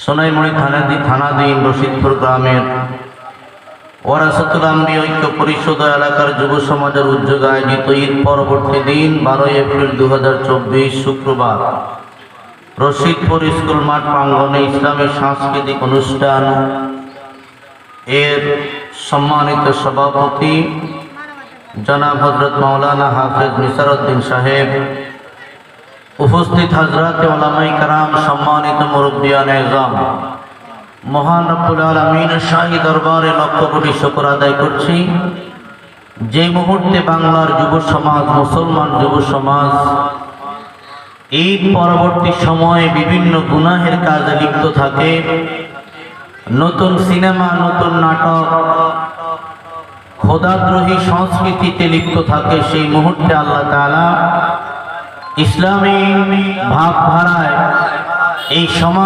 সোনাইমুড়ি থানাধীন রশিদপুর গ্রামের ওয়ারাসাতুল আম্বিয়া ঐক্য পরিষদ এলাকার যুব সমাজের উদ্যোগে আয়োজিত ঈদ পরবর্তী দিন 12 এপ্রিল 2024 শুক্রবার রশিদপুর স্কুল মাঠ প্রাঙ্গণে ইসলামী সাংস্কৃতিক অনুষ্ঠান এর সম্মানিত সভাপতি জনাব হযরত মাওলানা হাফেজ নিসার উদ্দিন সাহেব, উপস্থিত হযরত উলামায়ে কেরাম, সম্মানিত মুরব্বিয়ান এযাম, মহান রব্বুল আলামিনের শাহী দরবারে লক্ষ কোটি শুকর আদায় করছি যে মুহূর্তে বাংলার যুব সমাজ, মুসলমান যুব সমাজ ঈদ পরবর্তী সময়ে বিভিন্ন গুনাহের কাজে লিপ্ত থাকে, নতুন সিনেমা, নতুন নাটক, খোদাদ্রোহী সংস্কৃতিতে লিপ্ত থাকে, সেই মুহূর্তে আল্লাহ তাআলা ইসলামী ভাবধারায় এই সমাজ